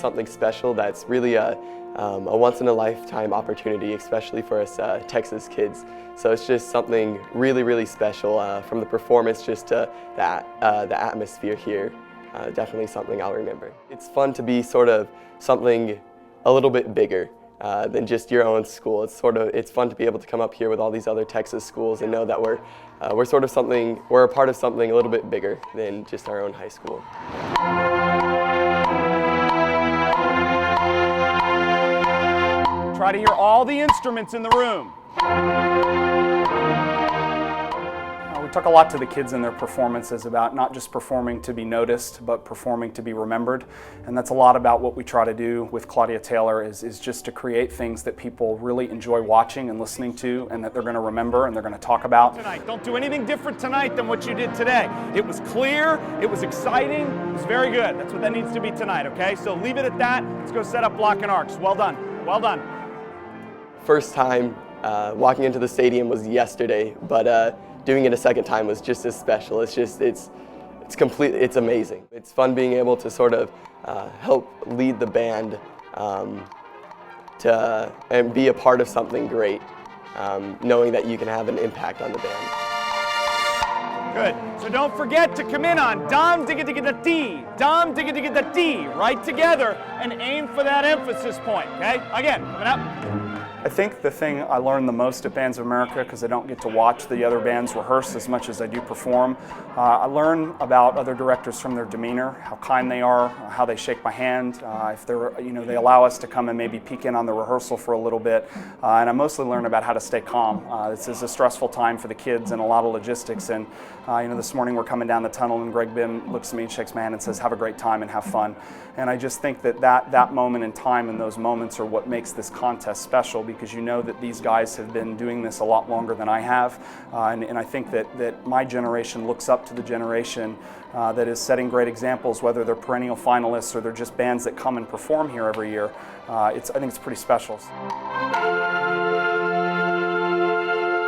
something special that's really a once-in-a-lifetime opportunity, especially for us Texas kids. So it's just something really, really special from the performance just to the atmosphere here. Definitely something I'll remember. It's fun to be sort of something a little bit bigger than just your own school. It's fun to be able to come up here with all these other Texas schools and know that we're a part of something a little bit bigger than just our own high school. Try to hear all the instruments in the room. We talk a lot to the kids in their performances about not just performing to be noticed, but performing to be remembered. And that's a lot about what we try to do with Claudia Taylor is just to create things that people really enjoy watching and listening to, and that they're going to remember and they're going to talk about. Tonight, don't do anything different tonight than what you did today. It was clear, it was exciting, it was very good. That's what that needs to be tonight, okay? So leave it at that. Let's go set up block and arcs. Well done. Well done. First time walking into the stadium was yesterday, but doing it a second time was just as special. It's amazing. It's fun being able to sort of help lead the band and be a part of something great, knowing that you can have an impact on the band. Good. So don't forget to come in on dum digga digga da dee, dum digga digga da dee, right together, and aim for that emphasis point. Okay? Again, coming up. I think the thing I learned the most at Bands of America, because I don't get to watch the other bands rehearse as much as I do perform, I learn about other directors from their demeanor, how kind they are, how they shake my hand, if they allow us to come and maybe peek in on the rehearsal for a little bit, and I mostly learn about how to stay calm. This is a stressful time for the kids and a lot of logistics, and this morning we're coming down the tunnel and Greg Bim looks at me and shakes my hand and says, "Have a great time and have fun." And I just think that moment in time and those moments are what makes this contest special, because you know that these guys have been doing this a lot longer than I have, and I think that my generation looks up to the generation that is setting great examples, whether they're perennial finalists or they're just bands that come and perform here every year. I think it's pretty special.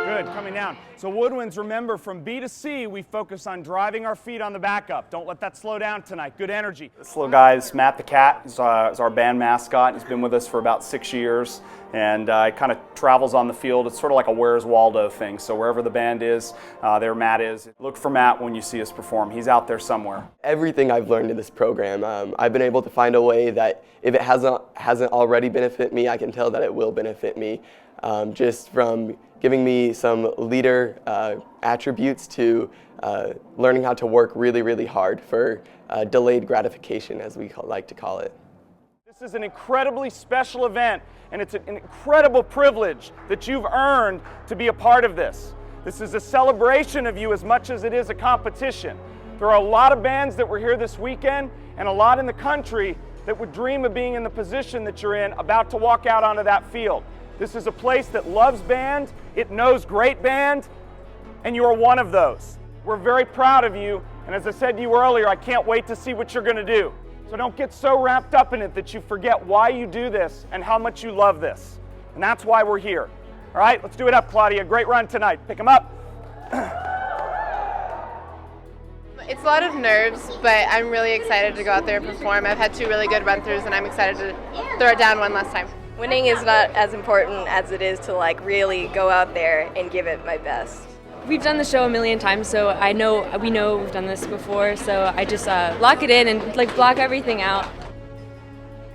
Good, coming down. So woodwinds, remember, from B to C, we focus on driving our feet on the backup. Don't let that slow down tonight. Good energy. This little guy is Matt the Cat. He's our band mascot. He's been with us for about 6 years, and he kind of travels on the field. It's sort of like a Where's Waldo thing. So wherever the band is, there Matt is. Look for Matt when you see us perform. He's out there somewhere. Everything I've learned in this program, I've been able to find a way that if it hasn't already benefited me, I can tell that it will benefit me. Just from giving me some leader attributes to learning how to work really, really hard for delayed gratification, as we like to call it. This is an incredibly special event, and it's an incredible privilege that you've earned to be a part of this. This is a celebration of you as much as it is a competition. There are a lot of bands that were here this weekend, and a lot in the country that would dream of being in the position that you're in, about to walk out onto that field. This is a place that loves band, it knows great band, and you are one of those. We're very proud of you, and as I said to you earlier, I can't wait to see what you're going to do. So don't get so wrapped up in it that you forget why you do this and how much you love this. And that's why we're here. All right, let's do it up, Claudia. Great run tonight. Pick them up. It's a lot of nerves, but I'm really excited to go out there and perform. I've had 2 really good run-throughs, and I'm excited to throw it down one last time. Winning is not as important as it is to really go out there and give it my best. We've done the show a million times, so we know we've done this before, so I just lock it in and block everything out.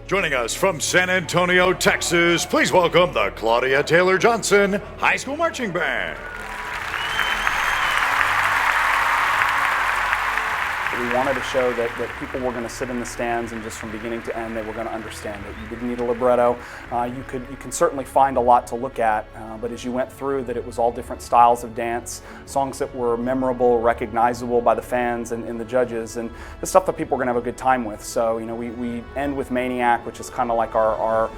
Joining us from San Antonio, Texas, please welcome the Claudia Taylor Johnson High School Marching Band. We wanted to show that people were going to sit in the stands and just from beginning to end they were going to understand it. You didn't need a libretto. You can certainly find a lot to look at, but as you went through that, it was all different styles of dance, songs that were memorable, recognizable by the fans and the judges, and the stuff that people were going to have a good time with. So we end with Maniac, which is kind of like our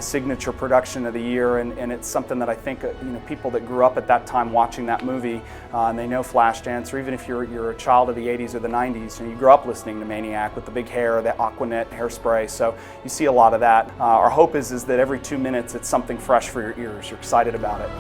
signature production of the year, and it's something that I think people that grew up at that time watching that movie and they know Flashdance, or even if you're a child of the 80s or the 90s, you grew up listening to Maniac with the big hair, the Aquanet hairspray, so you see a lot of that. Our hope is that every 2 minutes it's something fresh for your ears. You're excited about it.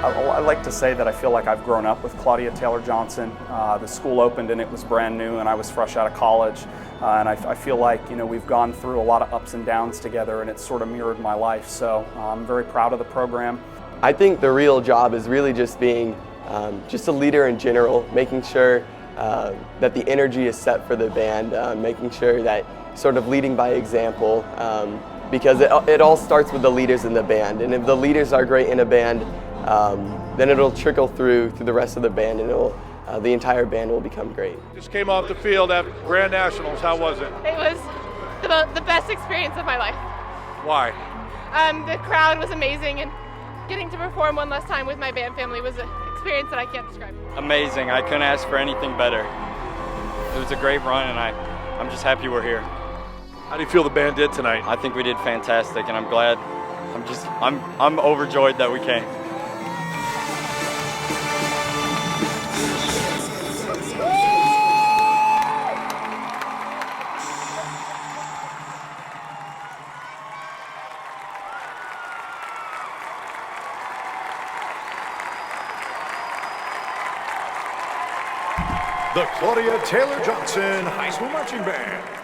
I like to say that I feel like I've grown up with Claudia Taylor Johnson. The school opened and it was brand new, and I was fresh out of college. And I feel like, you know, we've gone through a lot of ups and downs together, and it's sort of mirrored my life. So I'm very proud of the program. I think the real job is really just being just a leader in general, making sure that the energy is set for the band, making sure that sort of leading by example, because it all starts with the leaders in the band. And if the leaders are great in a band, then it'll trickle through to the rest of the band, and the entire band will become great. Just came off the field at Grand Nationals. How was it? It was the best experience of my life. Why? The crowd was amazing, and getting to perform one last time with my band family was an experience that I can't describe. Amazing. I couldn't ask for anything better. It was a great run, and I'm just happy we're here. How do you feel the band did tonight? I think we did fantastic, and I'm glad. I'm overjoyed that we came. The Claudia Taylor Johnson High School Marching Band.